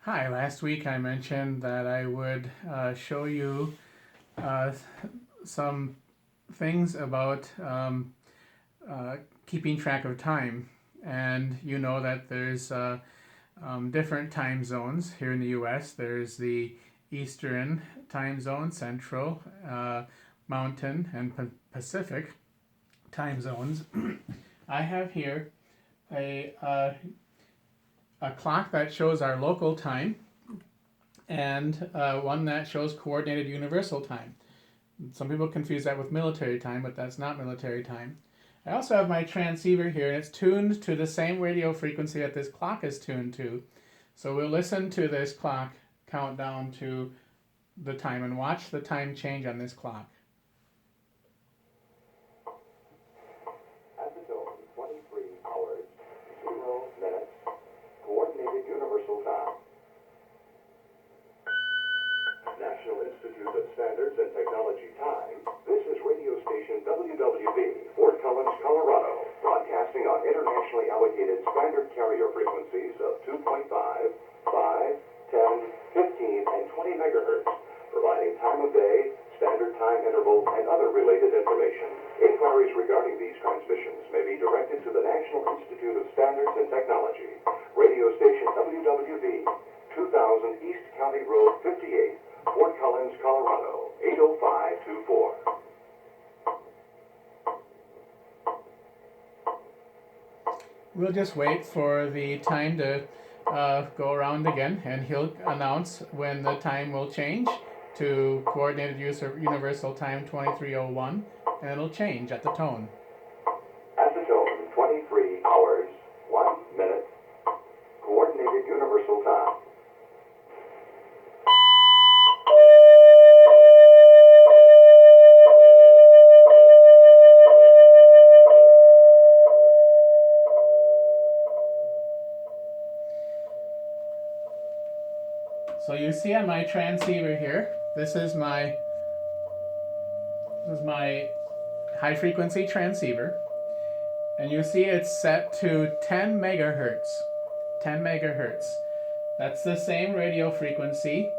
Hi, last week I mentioned that I would show you uh, some things about keeping track of time. And you know that there's different time zones here in the US. There's the Eastern time zone, Central, Mountain, and Pacific time zones. I have here a clock that shows our local time and one that shows coordinated universal time. Some people confuse that with military time, but that's not military time. I also have my transceiver here, and it's tuned to the same radio frequency that this clock is tuned to. So we'll listen to this clock count down to the time and watch the time change on this clock. At the zone, 23 hours, 0 minutes, coordinated universal time. National Institute of Standards and Technology time. This is radio station WWV, Fort Collins, Colorado, broadcasting on internationally allocated standard carrier frequencies of 2.5, 5, 10, 15, and 20 megahertz, providing time of day, standard time interval, and other related information. Inquiries regarding these transmissions may be directed to the National Institute of Standards and Technology, radio station WWV, 2000 East County Road 58, Fort Collins, Colorado, 80524. We'll just wait for the time to go around again, and he'll announce when the time will change to coordinated universal time 2301, and it'll change at the tone. At the tone, 23 hours, 1 minute, coordinated universal time. So you see on my transceiver here, this is my high frequency transceiver, and you see it's set to 10 megahertz. 10 megahertz. That's the same radio frequency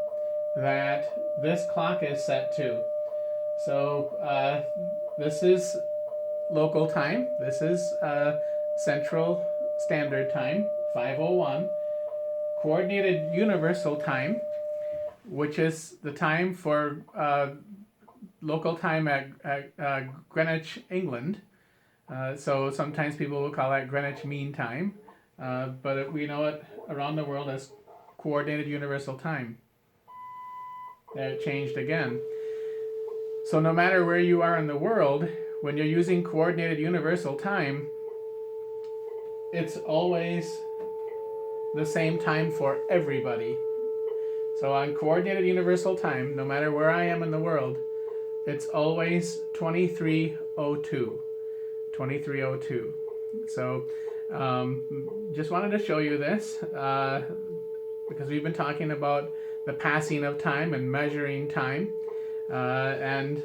that this clock is set to. So this is local time. This is Central Standard Time, 5:01. Coordinated Universal Time, which is the time for local time at Greenwich, England. So sometimes people will call that Greenwich Mean Time, but we know it around the world as Coordinated Universal Time. There it changed again. So no matter where you are in the world, when you're using Coordinated Universal Time, it's always the same time for everybody. So on Coordinated Universal Time, no matter where I am in the world, it's always 2302. 2302. So just wanted to show you this because we've been talking about the passing of time and measuring time. And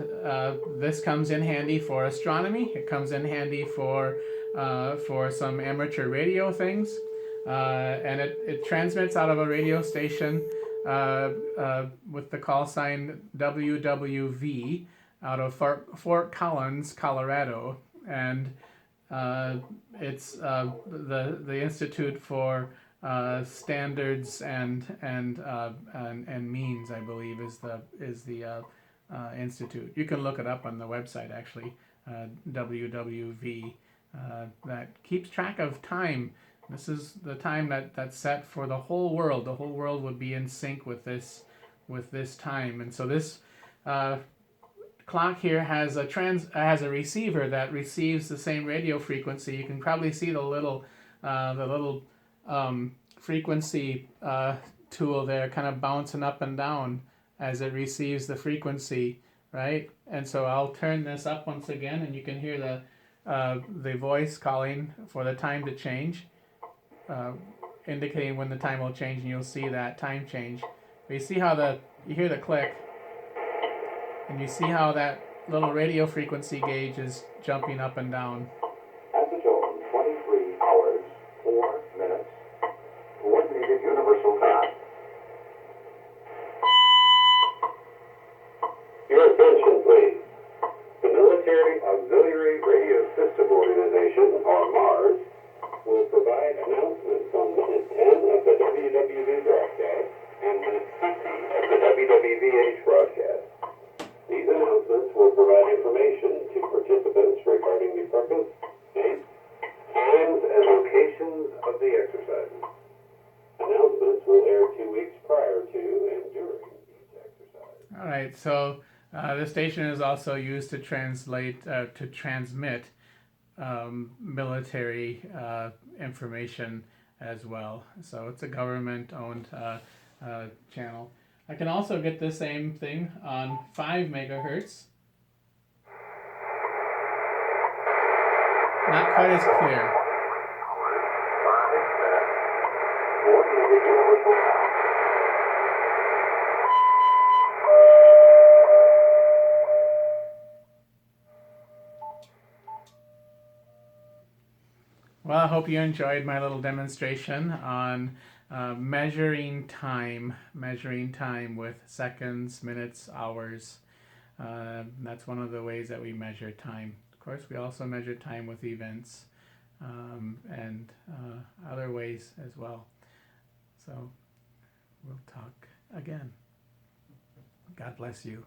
this comes in handy for astronomy. It comes in handy for some amateur radio things. And it transmits out of a radio station with the call sign WWV out of Fort Collins, Colorado, and it's the Institute for Standards and Means, I believe, is the institute. You can look it up on the website, actually, WWV. That keeps track of time. This is the time that's set for the whole world. The whole world would be in sync with this time. And so this clock here has a receiver that receives the same radio frequency. You can probably see the little frequency tool there, kind of bouncing up and down as it receives the frequency, right? And so I'll turn this up once again, and you can hear the voice calling for the time to change. Indicating when the time will change, and you'll see that time change. But you see how you hear the click, and you see how that little radio frequency gauge is jumping up and down. At the zone, 23 hours, 4 minutes, coordinated universal time. right. So the station is also used to transmit military information as well. So it's a government-owned channel. I can also get the same thing on 5 megahertz. Not quite as clear. Well, I hope you enjoyed my little demonstration on measuring time with seconds, minutes, hours. That's one of the ways that we measure time. Of course, we also measure time with events and other ways as well. So we'll talk again. God bless you.